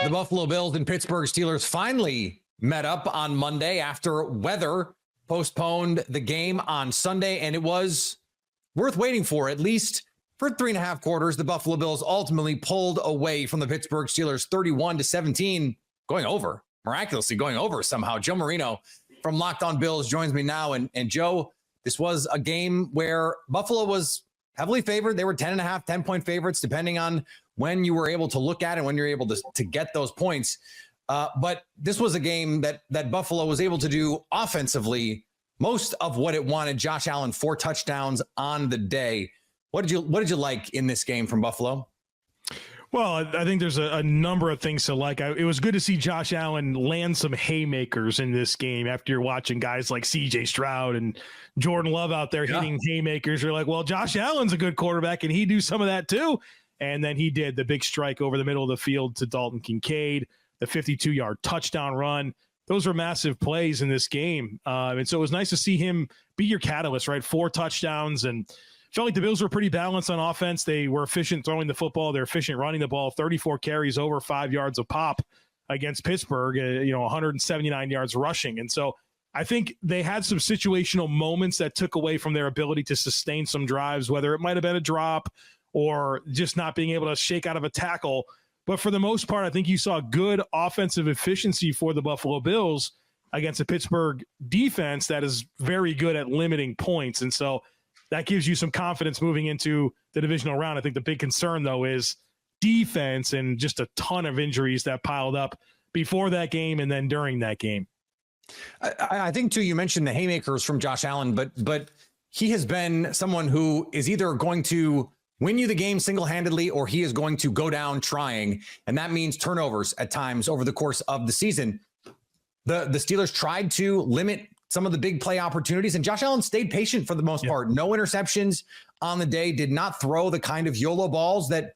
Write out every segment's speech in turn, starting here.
The Buffalo Bills and Pittsburgh Steelers finally met up on Monday after weather postponed the game on Sunday, and it was worth waiting for, at least for 3.5 quarters. The Buffalo Bills ultimately pulled away from the Pittsburgh Steelers 31-17, miraculously going over somehow. Joe Marino from Locked On Bills joins me now. And Joe, this was a game where Buffalo was heavily favored. They were 10.5, 10-point favorites, depending on when you were able to look at it, when you're able to get those points. But this was a game that Buffalo was able to do offensively most of what it wanted. Josh Allen, 4 touchdowns on the day. What did you like in this game from Buffalo? Well, I think there's a number of things to like. It was good to see Josh Allen land some haymakers in this game after you're watching guys like C.J. Stroud and Jordan Love out there hitting haymakers. You're like, well, Josh Allen's a good quarterback. Can he do some of that too? And then he did the big strike over the middle of the field to Dalton Kincaid, the 52-yard touchdown run. Those were massive plays in this game. And so it was nice to see him be your catalyst, right? 4 touchdowns, and felt like the Bills were pretty balanced on offense. They were efficient throwing the football. They're efficient running the ball. 34 carries, over 5 yards a pop against Pittsburgh, 179 yards rushing. And so I think they had some situational moments that took away from their ability to sustain some drives, whether it might have been a drop or just not being able to shake out of a tackle. But for the most part, I think you saw good offensive efficiency for the Buffalo Bills against a Pittsburgh defense that is very good at limiting points. And so that gives you some confidence moving into the divisional round. I think the big concern, though, is defense and just a ton of injuries that piled up before that game and then during that game. I think, too, you mentioned the haymakers from Josh Allen, but he has been someone who is either going to win you the game single-handedly or he is going to go down trying, and that means turnovers at times over the course of the season. The Steelers tried to limit some of the big play opportunities, and Josh Allen stayed patient for the most part. No interceptions on the day, did not throw the kind of YOLO balls that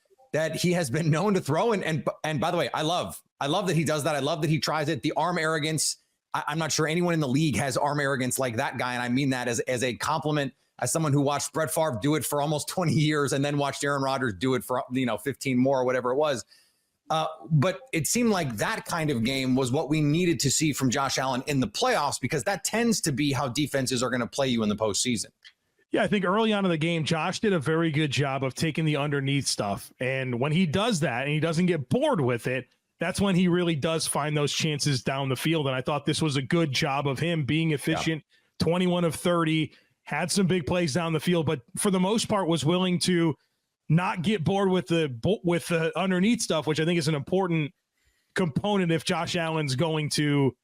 he has been known to throw. And by the way, I love that he does that. I love that he tries it. The arm arrogance. I'm not sure anyone in the league has arm arrogance like that guy. And I mean that as a compliment, as someone who watched Brett Favre do it for almost 20 years and then watched Aaron Rodgers do it for 15 more or whatever it was. But it seemed like that kind of game was what we needed to see from Josh Allen in the playoffs, because that tends to be how defenses are going to play you in the postseason. Yeah, I think early on in the game, Josh did a very good job of taking the underneath stuff. And when he does that and he doesn't get bored with it, that's when he really does find those chances down the field. And I thought this was a good job of him being efficient, 21 of 30, had some big plays down the field, but for the most part was willing to not get bored with the underneath stuff, which I think is an important component if Josh Allen's going to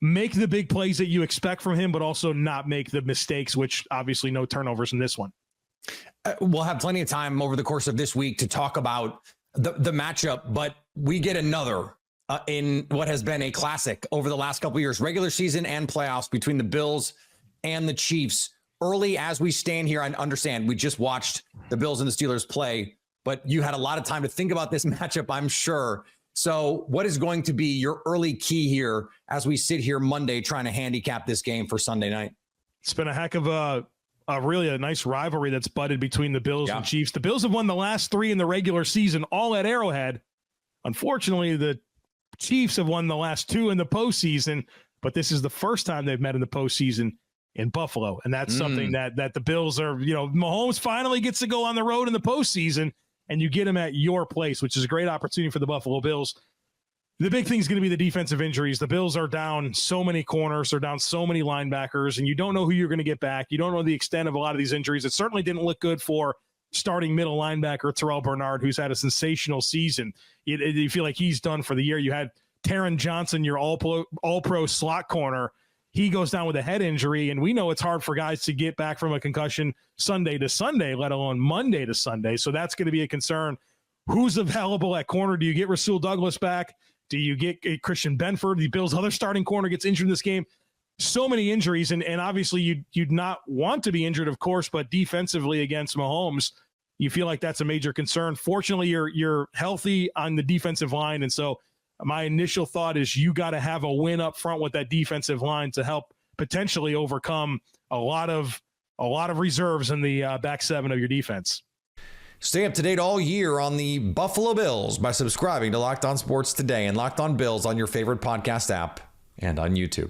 make the big plays that you expect from him, but also not make the mistakes, which obviously no turnovers in this one. We'll have plenty of time over the course of this week to talk about the matchup, but we get another in what has been a classic over the last couple of years, regular season and playoffs, between the Bills and the Chiefs. Early as we stand here, I understand we just watched the Bills and the Steelers play, but you had a lot of time to think about this matchup, I'm sure. So what is going to be your early key here as we sit here Monday trying to handicap this game for Sunday night? It's been a heck of a really nice rivalry that's budded between the Bills and Chiefs. The Bills have won the last 3 in the regular season, all at Arrowhead. Unfortunately, the Chiefs have won the last 2 in the postseason, but this is the first time they've met in the postseason in Buffalo. And that's something that the Bills are, Mahomes finally gets to go on the road in the postseason, and you get him at your place, which is a great opportunity for the Buffalo Bills. The big thing is going to be the defensive injuries. The Bills are down so many corners. They're down so many linebackers, and you don't know who you're going to get back. You don't know the extent of a lot of these injuries. It certainly didn't look good for starting middle linebacker Terrell Bernard, who's had a sensational season. You feel like he's done for the year. You had Taron Johnson, your all-pro slot corner. He goes down with a head injury, and we know it's hard for guys to get back from a concussion Sunday to Sunday, let alone Monday to Sunday. So that's going to be a concern. Who's available at corner? Do you get Rasul Douglas back? Do you get Christian Benford? The Bills' other starting corner gets injured in this game. So many injuries, and obviously you'd not want to be injured, of course, but defensively against Mahomes, you feel like that's a major concern. Fortunately, you're healthy on the defensive line, and so my initial thought is you got to have a win up front with that defensive line to help potentially overcome a lot of reserves in the back seven of your defense. Stay up to date all year on the Buffalo Bills by subscribing to Locked On Sports today and Locked On Bills on your favorite podcast app and on YouTube.